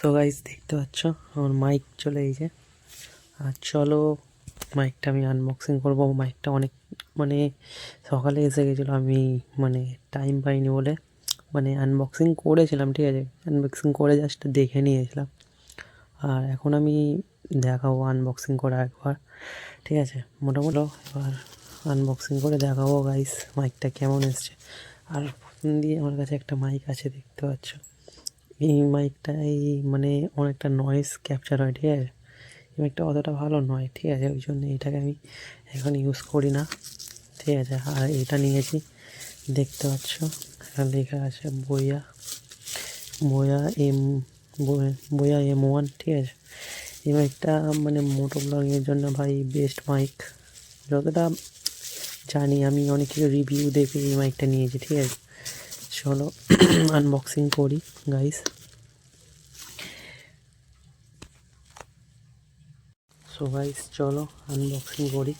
So guys দেখতে পাচ্ছ আমার মাইক চলে এসেছে। আর চলো মাইকটা আমি আনবক্সিং করবো। মাইকটা অনেক সকালে এসে গেছিলো, আমি টাইম পাইনি বলে আনবক্সিং করেছিলাম, ঠিক আছে, আনবক্সিং করে জাস্ট দেখে নিয়েছিলাম। আর এখন আমি দেখাবো আনবক্সিং করা একবার, ঠিক আছে, মোটামুটি এবার আনবক্সিং করে দেখাবো গাইস মাইকটা কেমন এসছে। আর প্রথম দিয়ে আমার কাছে একটা মাইক আছে, দেখতে পাচ্ছ। এই মাইকটাই অনেকটা নয়েজ ক্যাপচার হয়, ঠিক আছে। এই মাইকটা অতটা ভালো নয়, ঠিক আছে, ওই জন্য এটাকে আমি এখন ইউজ করি না, ঠিক আছে। আর এটা নিয়েছি, দেখতে পাচ্ছ এখানে লেখা আছে বোয়া বোয়া এম বোয়া M1, ঠিক আছে। এই মাইকটা মোটো ব্লগিংয়ের জন্য ভাই বেস্ট মাইক, যতটা জানি আমি। অনেক কিছু রিভিউ দেখে এই মাইকটা নিয়েছি, ঠিক আছে। চলো আনবক্সিং করি গাইস। সো গাইস চলো আনবক্সিং করি।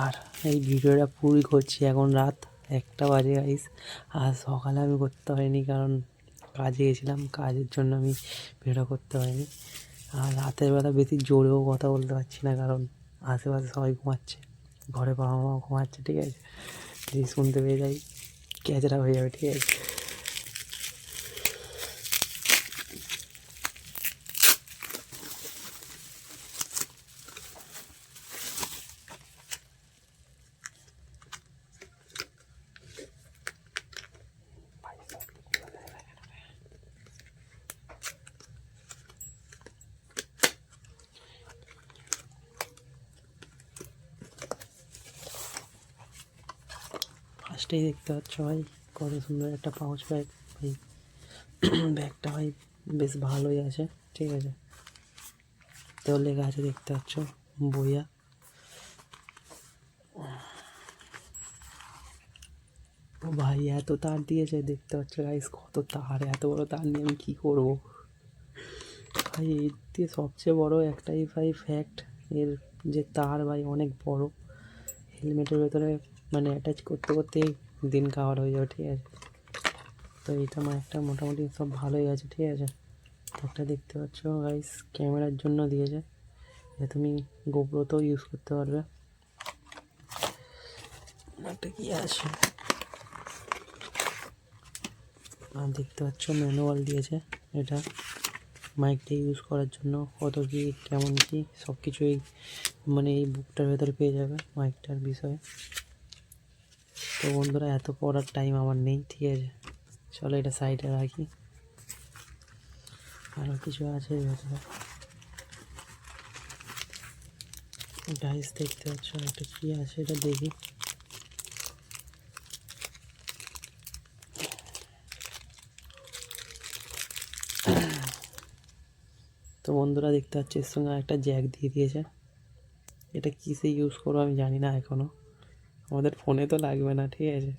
আর এই ভিডিওটা পুরোই করছি এখন রাত 1টা বাজে গাইস। আর সকালে আমি করতে পারিনি, কারণ কাজে গেছিলাম, কাজের জন্য আমি ভিডিও করতে পারিনি। আর রাতের বেলা বেশি জোরেও কথা বলতে পারছি না, কারণ আশেপাশে সবাই ঘুমাচ্ছে, ঘরে বাবা মা ঘুমাচ্ছে, ঠিক আছে। যদি শুনতে পেয়ে যাই ক্যাচরা হয়ে যাবে, ঠিক আছে। ফার্স্টেই দেখতে পাচ্ছ ভাই কত সুন্দর একটা পাউচ ব্যাগ। ভাই ব্যাগটা ভাই বেশ ভালোই আছে, ঠিক আছে। তো লেখা আছে, দেখতে পাচ্ছ বইয়া। ও ভাই এত তার দিয়েছে, দেখতে পাচ্ছ গাইস কত তার। এত বড় তার নিয়ে আমি কী করবো ভাই। এর দিয়ে সবচেয়ে বড় একটাই ভাই ফ্যাক্ট, এর যে তার ভাই অনেক বড়। হেলমেটের ভেতরে অ্যাটাচ করতে করতেই দিন কাভার হয়ে যাবে, ঠিক আছে। তো এইটা একটা মোটামুটি সব ভালোই আছে, ঠিক আছে। একটা দেখতে পাচ্ছ গাইস ক্যামেরার জন্য দিয়েছে, তুমি গোপ্রোতেও ইউজ করতে পারবে। একটা কি আছে, আর দেখতে পাচ্ছ ম্যানুয়াল দিয়েছে। এটা মাইকটা ইউজ করার জন্য কত কি কেমন কি সব কিছুই এই বুকটার ভেতরে পেয়ে যাবে মাইকটার বিষয়ে। তো বন্ধুরা এত পড়ার টাইম আমার নেই, ঠিক আছে। চলো এটা সাইডে রাখি। আরও কিছু আছে ভেতরে গাইস, দেখতে পাচ্ছ এটা কি আছে, এটা দেখি। তো বন্ধুরা দেখতে পাচ্ছি এর সঙ্গে একটা জ্যাক দিয়ে দিয়েছে। এটা কিসে ইউজ করবো আমি জানি না এখনও, আমাদের ফোনে তো লাগবে না, ঠিক আছে।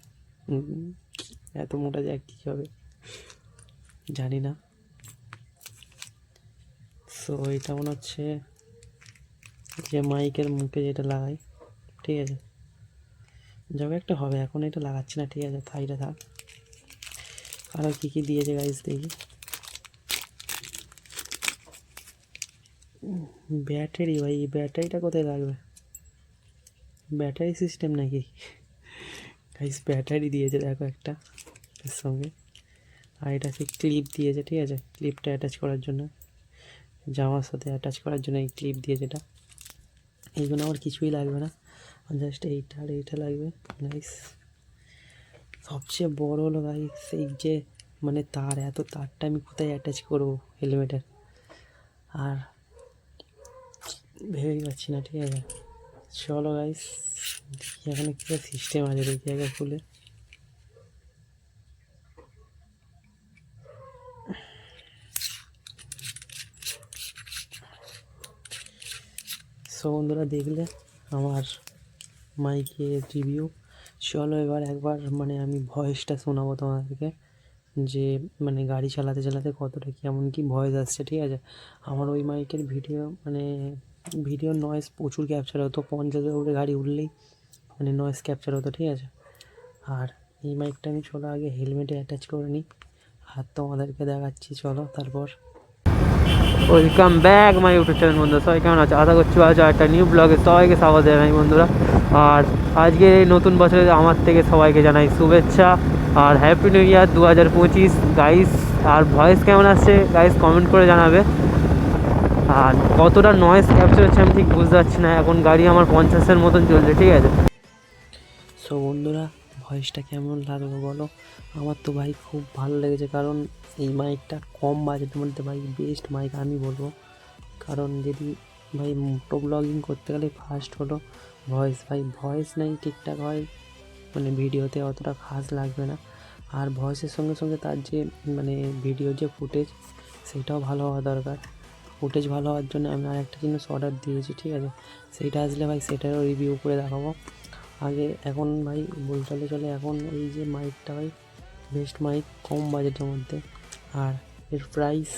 এত মোটা জ্যাক কী হবে জানি না। সো এটা মনে হচ্ছে যে মাইকের মুখে যেটা লাগাই, ঠিক আছে। যাবে একটা হবে, এখন এটা লাগাচ্ছি না, ঠিক আছে, থাইটা থাক। আরও কী কী দিয়েছে গাইস দেখি। ব্যাটারি, ভাই ব্যাটারিটা কোথায় লাগবে? ব্যাটারি সিস্টেম নাকি গাইস? ব্যাটারি দিয়েছে দেখো একটা এর সঙ্গে। আর এটা হচ্ছে ক্লিপ দিয়েছে, ঠিক আছে, ক্লিপটা অ্যাটাচ করার জন্য, জামার সাথে অ্যাটাচ করার জন্য এই ক্লিপ দিয়েছে। এটা এইগুলো আমার কিছুই লাগবে না, জাস্ট এইটা আর এইটা লাগবে গাইস। সবচেয়ে বড় হলো গাইস এই যে তার, এত তারটা আমি কোথায় অ্যাটাচ করবো হেলমেটের, আর ভেবেই পাচ্ছি না, ঠিক আছে। চলো গাইস এখানে কী সিস্টেম আছে দেখি আগে খুলে। সো বন্ধুরা দেখলে আমার মাইকের রিভিউ। চলো এবার একবার আমি ভয়েসটা শোনাবো তোমাদেরকে, যে গাড়ি চালাতে চালাতে কতটা কেমন কি ভয়েস আসছে, ঠিক আছে। আমার ওই মাইকের ভিডিও নয়েজ প্রচুর ক্যাপচার হতো, 50-এর উপরে গাড়ি উঠলেই নয়েজ ক্যাপচার হতো, ঠিক আছে। আর এই মাইকটা আমি চলো আগে হেলমেটে অ্যাটাচ করে নিই। আর তোমাদেরকে দেখাচ্ছি, চলো তারপর। Welcome back my YouTube channel বন্ধুরা, সবাই কেমন আছে? আশা করছি আজ একটা নিউ ব্লগে সবাইকে স্বাগত জানাই বন্ধুরা। আর আজকে এই নতুন বছরে আমার থেকে সবাইকে জানাই শুভেচ্ছা আর হ্যাপি নিউ ইয়ার 2025 গাইস। আর ভয়েস কেমন আসছে গাইস কমেন্ট করে জানাবে। আর কতটা নয়েজ ক্যাপচার হচ্ছে আমি ঠিক বুঝতে পারছি না, এখন গাড়ি আমার 50-এর মতন চলছে, ঠিক আছে। সো বন্ধুরা, ভয়েসটা কেমন লাগলো বলো? আমার তো ভাই খুব ভালো লেগেছে, কারণ এই মাইকটা কম বাজেটের মধ্যে ভাই বেস্ট মাইক আমি বলবো। কারণ যদি ভাই মোটো ব্লগিং করতে গেলে ফার্স্ট হলো ভয়েস, ভাই ভয়েস নেই ঠিকঠাক হয় মানে ভিডিওতে অতটা খাস লাগবে না। আর ভয়েসের সঙ্গে সঙ্গে তার যে মানে ভিডিওর যে ফুটেজ সেটাও ভালো হওয়া দরকার। ফুটেজ ভালো হওয়ার জন্য আমি আরেকটা জিনিস অর্ডার দিয়েছি, ঠিক আছে। সেইটা আসলে ভাই সেটারও রিভিউ করে দেখাবো। আগে এখন ভাই বলতে চলে এখন এই যে মাইকটা ভাই বেস্ট মাইক কম বাজেটের মধ্যে। আর এর প্রাইস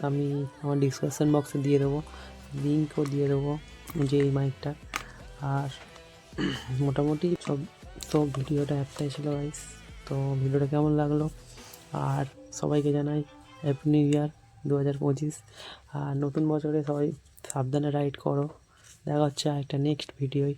আমি আমার ডিসক্রিপশান বক্সে দিয়ে দেবো, লিঙ্কও দিয়ে দেবো যে এই মাইকটা। আর মোটামুটি সব তো ভিডিওটা একটাই ছিল গাইস। তো ভিডিওটা কেমন লাগলো, আর সবাইকে জানাই হ্যাপি নিউ ইয়ার 2025। আর নতুন বছরে সবাই সাবধানে রাইড করো। দেখা হচ্ছে একটা নেক্সট ভিডিওয়।